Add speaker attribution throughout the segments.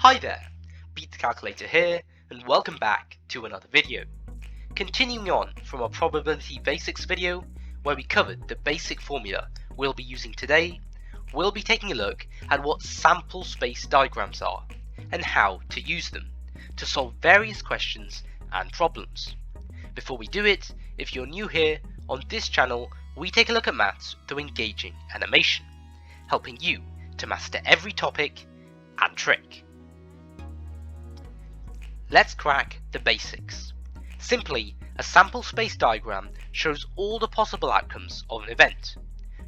Speaker 1: Hi there, Beat the Calculator here, and welcome back to another video. Continuing on from our probability basics video, where we covered the basic formula we'll be using today, we'll be taking a look at what sample space diagrams are, and how to use them to solve various questions and problems. Before we do it, if you're new here, on this channel we take a look at maths through engaging animation, helping you to master every topic and trick. Let's crack the basics. Simply, a sample space diagram shows all the possible outcomes of an event.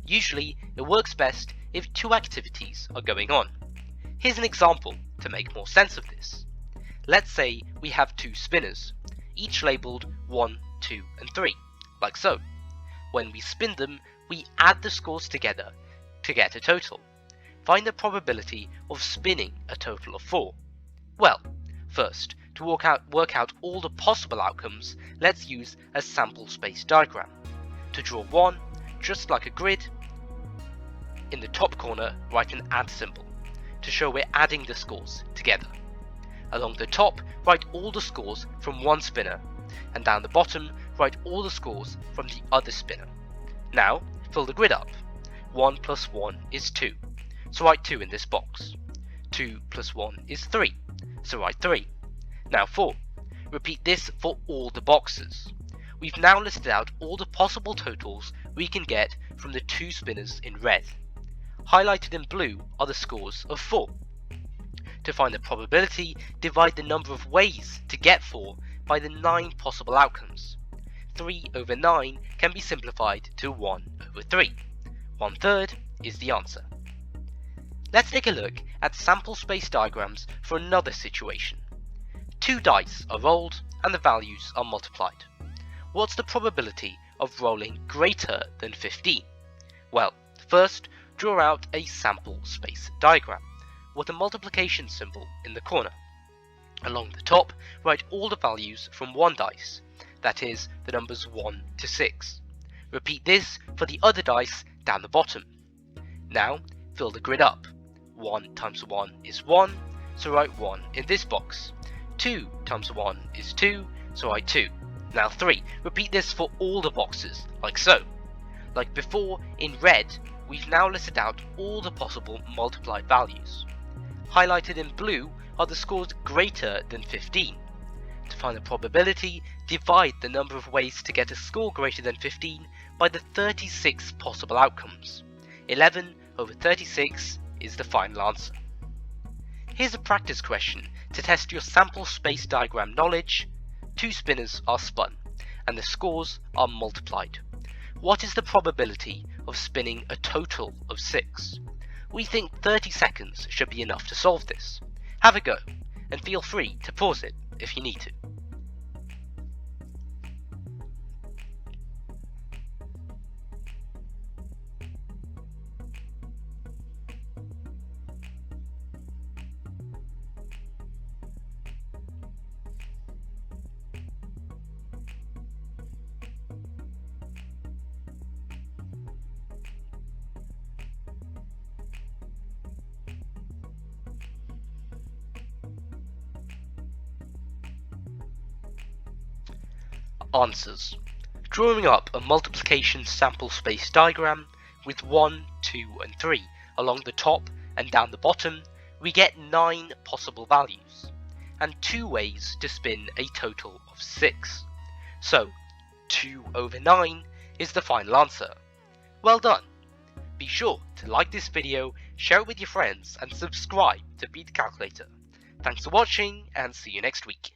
Speaker 1: Usually, it works best if two activities are going on. Here's an example to make more sense of this. Let's say we have two spinners, each labelled 1, 2 and 3, like so. When we spin them, we add the scores together to get a total. Find the probability of spinning a total of 4. Well, first, to work out all the possible outcomes, let's use a sample space diagram. To draw one, just like a grid, in the top corner write an add symbol, to show we're adding the scores together. Along the top, write all the scores from one spinner, and down the bottom, write all the scores from the other spinner. Now, fill the grid up. 1 plus 1 is 2, so write 2 in this box. 2 plus 1 is 3, so write 3. Now 4. Repeat this for all the boxes. We've now listed out all the possible totals we can get from the two spinners in red. Highlighted in blue are the scores of 4. To find the probability, divide the number of ways to get 4 by the 9 possible outcomes. 3 over 9 can be simplified to 1 over 3. 1/3 is the answer. Let's take a look at sample space diagrams for another situation. Two dice are rolled and the values are multiplied. What's the probability of rolling greater than 15? Well, first draw out a sample space diagram with a multiplication symbol in the corner. Along the top, write all the values from one dice, that is, the numbers 1 to 6. Repeat this for the other dice down the bottom. Now, fill the grid up. 1 times 1 is 1, so write 1 in this box. 2 times 1 is 2, so write 2. Now 3. Repeat this for all the boxes, like so. Like before, in red, we've now listed out all the possible multiplied values. Highlighted in blue are the scores greater than 15. To find the probability, divide the number of ways to get a score greater than 15 by the 36 possible outcomes. 11 over 36 is the final answer. Here's a practice question to test your sample space diagram knowledge. Two spinners are spun, and the scores are multiplied. What is the probability of spinning a total of 6? We think 30 seconds should be enough to solve this. Have a go, and feel free to pause it if you need to. Answers. Drawing up a multiplication sample space diagram with 1, 2 and 3 along the top and down the bottom, we get 9 possible values and 2 ways to spin a total of 6. So 2 over 9 is the final answer. Well done! Be sure to like this video, share it with your friends and subscribe to Beat the Calculator. Thanks for watching and see you next week.